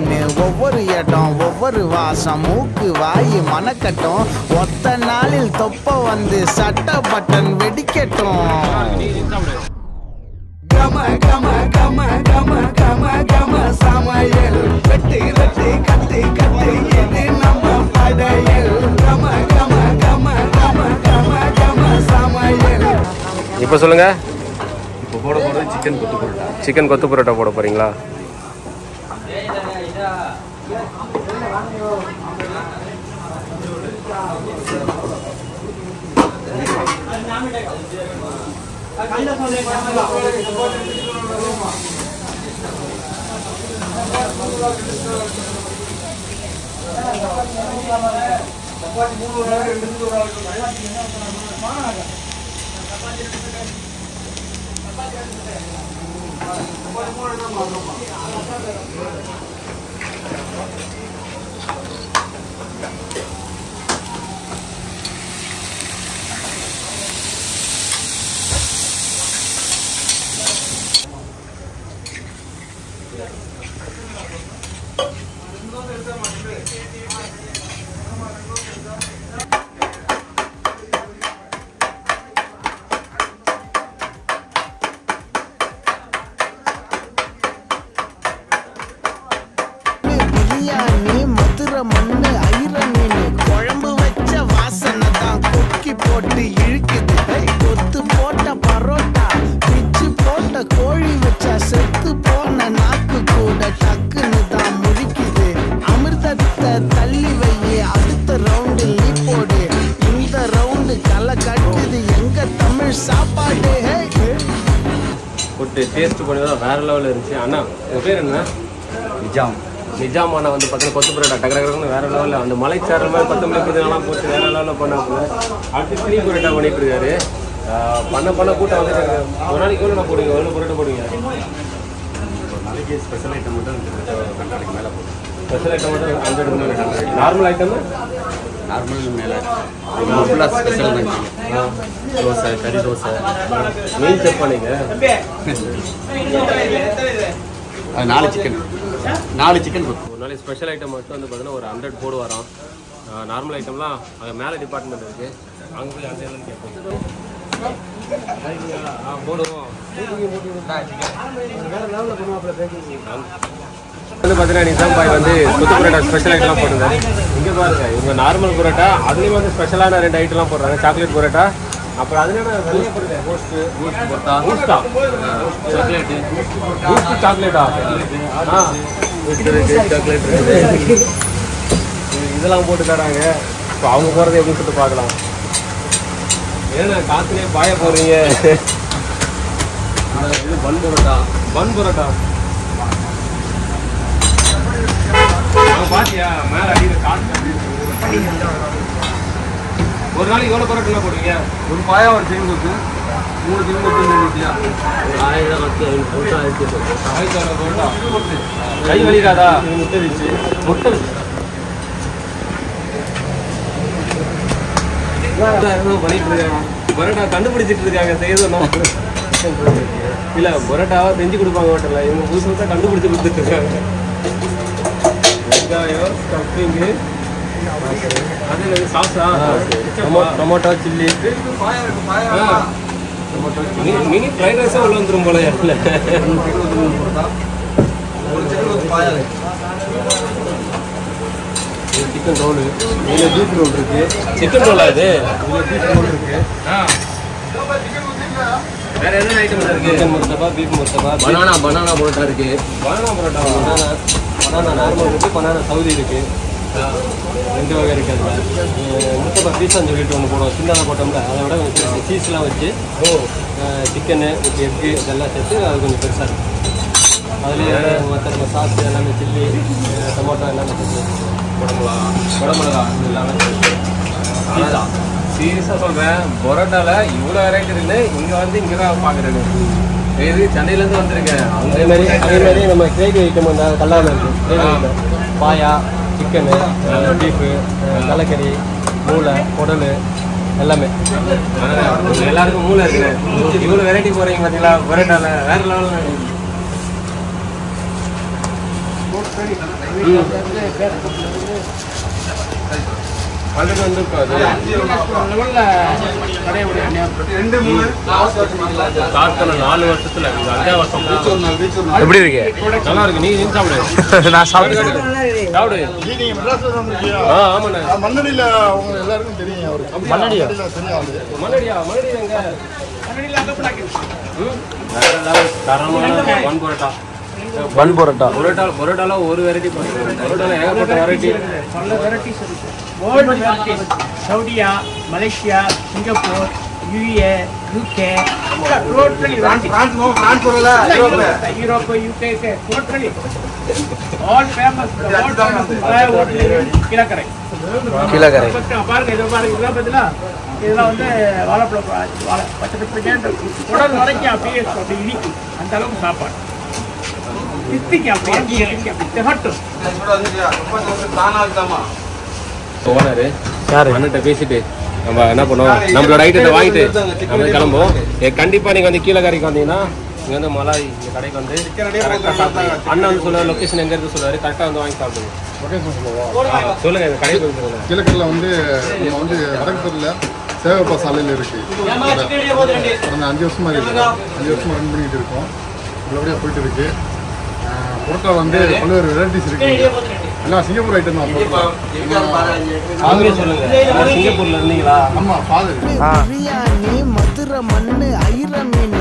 மீன் ஒவ்வொரு இடம் ஒவ்வொரு வாசம் மூக்கு வாய் மணக்கட்டும் ஒத்த நாளில் தொப்ப வந்து சட்ட பட்டன் வெடிக்கட்டும் கம கம கம கம கம கம சமையல் வெட்டி வெட்டி கட்டி கட்டி இது நம்ம படையல் கம கம கம கம கம கம சமையல். இப்போ சொல்லுங்க. இப்போ போட போகிறது சிக்கன் கொத்து பரோட்டா. சிக்கன் கொத்து பரோட்டா போட போறீங்களா? மண்ணு ஐரமீன் குழம்பு வச்ச வாசனை தான் கொக்கி போட்டு இழுக்குது. கொத்து போட்ட பரோட்டா பிச்சு போட்ட கோழி வச்சா செத்து போன நாக்கு கூட டக்குன்னு தான் முடிக்குது. அமிர்தத்தை தள்ளி வை அடுத்த ரவுண்டு நீ போடு. இந்த ரவுண்டு களை கட்டுது எங்க தமிழ் சாப்பாடு. போட்டு டேஸ்ட் பண்ணி தான் வேற லெவலில் இருந்துச்சு. அண்ணா உங்கள் பேர் என்ன? நிஜாம். நிஜாம் அண்ணா வந்து பார்த்தீங்கன்னா கொத்து பரோட்டா டக்கரன்னு வேற லெவலில் அந்த மலைச்சாரல் மாதிரி 10 மணி புதினாலாம் போட்டு வேற லெவலில் பண்ணாப்புல. அடுத்து த்ரீ பரோட்டா பண்ணிட்டு இருக்காரு. பண்ண கூட்டம் வந்துட்டு ஒரு நாளைக்கு எவ்வளோ போடுவீங்க? எவ்வளோ பரோட்டா போடுவீங்க? ஒரு நாளைக்கு ஸ்பெஷல் ஐட்டம் மட்டும் 2 நாளைக்கு மேலே போடும். ஸ்பெஷல் ஐட்டம் மட்டும் 100 மேலே. நார்மல் ஐட்டம் நார்மல் மேலே ஃபுல்லாக ஸ்பெஷல் தான். தோசை, கறி தோசை, மீன் செக் பண்ணிங்க. அது 4 சிக்கன் கொடுக்கும். ஒரு நாளைக்கு ஸ்பெஷல் ஐட்டம் மட்டும் வந்து பார்த்தீங்கன்னா ஒரு 100 போடுவாராம். நார்மல் ஐட்டம்லாம் அங்கே மேலே டிபார்ட்மெண்ட் இருக்குது. அங்கே போய் அந்த என்னன்னு கேட்போம். போடுவோம் வந்து பார்த்தீங்கன்னா நிசாம் பாய் வந்து கொத்து பரோட்டா ஸ்பெஷல் ஐட்டம்லாம் போட்டுருந்தாரு. இங்கே பாருங்க இவங்க நார்மல் பரோட்டா அதுலேயும் வந்து ஸ்பெஷலான 2 ஐட்டம்லாம் போடுறாங்க. சாக்லேட் பரோட்டா, அப்புறம் அதுல வெள்ளைய பரோட்டா சாக்லேட்டா சாக்லேட் இதெல்லாம் போட்டு தராங்க. இப்போ அவங்க போகிறது எப்படின்னு சொல்லிட்டு பார்க்கலாம். ஏன்னா காத்துலேயே பாய போடுறீங்க. இது பன் பரோட்டா பாத்தியா மேலே அடிக்கிற காற்று. ஒரு நாளைக்கு எவ்வளோ பரோட்டா போடுவீங்க? ஒரு பாயா, ஒரு சிக்கன் கொத்து, 3 சிக்கன் கொத்து நிறுத்தியா 1000 பரோட்டா. கை வலிக்காதா? முட்டை பண்ணிட்டு இருக்காங்க. பரோட்டா கண்டுபிடிச்சிட்டு இருக்காங்க. செய்யணும் இல்ல பரோட்டாவா செஞ்சு கொடுப்பாங்க ஹோட்டல்ல. இவங்க புதுசா கண்டுபிடிச்சு கொடுத்துட்டு இருக்காங்க. வெங்காயம், ஸ்டஃபிங்கு, அது சாஸா, டொமேட்டோ சில்லி, மினி ஃப்ரைட் ரைஸாக உள்ள வந்துடும் போல. இல்லை சிக்கன் ரோலு, இதில் பீஃப் ரோல் இருக்குது. சிக்கன் ரோலா இது? இதில் பீஃப் ரோல் இருக்குது. வேறு என்ன ஐட்டம் இருக்குது? Chicken murtabak, beef murtabak, banana parotta இருக்குது. பனானா நார்மல் இருக்குது, பனானா சவுதி இருக்குது. 2 வகை இருக்குது. அதில் முர்த்தபா பீஸான்னு சொல்லிட்டு ஒன்று போடுவோம். சின்னதாக போட்டோம்ல அதை விட கொஞ்சம் சீஸ்லாம் வச்சு சிக்கனு வித் எக்கு இதெல்லாம் சேர்த்து அது கொஞ்சம் பெருசாக இருக்கும். அதுலேயே மற்ற நம்ம சாஸ் எல்லாமே சில்லி, டொமேட்டோ எல்லாமே சேர்த்து குடமிளகா எல்லாமே சேர்த்து. சீரியஸாக சொல்கிறேன், பரோட்டாவில் இவ்வளோ வெரைட்டி இருக்குன்னு இங்கே வந்து இங்கே தான் பார்க்குறேன். இது சென்னையிலேருந்து வந்திருக்கேன். அதே மாதிரி நம்ம கிரேவி ஐட்டம் அந்த கல்லாமல் இருக்குது. கிரேவி ஐட்டம் பாயா, சிக்கனு, பீஃபு, தலைக்கறி, மூளை, குடல் எல்லாமே. எல்லாருக்கும் மூளை இருக்குது. இவ்வளோ வெரைட்டி போகிறீங்க பார்த்தீங்களா பரோட்டாவில்? வேறு லெவலில் அது வந்து காத்தல 4 வருஷத்துல 5 வருஷம் எப்படி இருக்கு? நல்லா இருக்கு. நீ சாப்பிடு. நான் சாப்பிட்டு சாப்பிடு. ஆமாண்ணா. மண்ணடியில் அவங்க எல்லாருக்கும் தெரியும். அவருக்கு மண்ணடியா? மண்ணடியா எங்க? தரமான பன் பரோட்டா. பரோட்டால ஒரு வெரைட்டி பண்ணுறோம். பரோட்டால ஏகப்பட்ட வெரைட்டி. பல வெரைட்டிஸ் இருக்கு. World varieties. சவுதியா, Malaysia, Singapore, UAE, UK, totally Europe, UK, totally all famous. Kilakarai. பாருங்க, இதை பாருங்க. இதெல்லாம் பார்த்தீங்களா, இதெல்லாம் வந்து வாழைப்பழம் பச்சை உடல் வரைக்கும் அப்படியே அப்படி இனிக்கு அந்த அளவுக்கு சாப்பாடு. ஓனரு யாரு? அண்ணன்ட்ட பேசிட்டு நம்ம என்ன பண்ணுவோம், நம்மளோட ஐட்டத்தை வாங்கிட்டு நம்ம கிளம்புவோம். கண்டிப்பா நீங்க வந்து கீழக்கரைக்கு வந்தீங்கன்னா இங்க வந்து மலாய் இந்த கடைக்கு வந்து அண்ணன் வந்து சொல்லுவார், லொகேஷன் எங்க இருக்கு சொல்லுவாரு. கரெக்டா வந்து வாங்கி சாப்பிடுங்க. சொல்லுங்க இந்த கடைக்கு சொல்லுங்க. கீழக்கரையில் வந்து நம்ம வந்து வடக்குல சேவப்பா சாலையில் இருக்கு. கடந்த 5 வருஷமா இருக்கு. 5 வருஷமா ரன் பண்ணிக்கிட்டு இருக்கோம். நல்லபடியாக போயிட்டு இருக்கு. பொருட்டா வந்து பல்வேறு வெரைட்டிஸ் இருக்கு. எல்லாம் சிங்கப்பூர் ஐட்டம் தான். சொல்லுங்க, சிங்கப்பூர்ல இருந்தீங்களா? ஆமா, ஃபாதர் பிரியாணி, மதுரை மண்ணு, ஐர மீன்,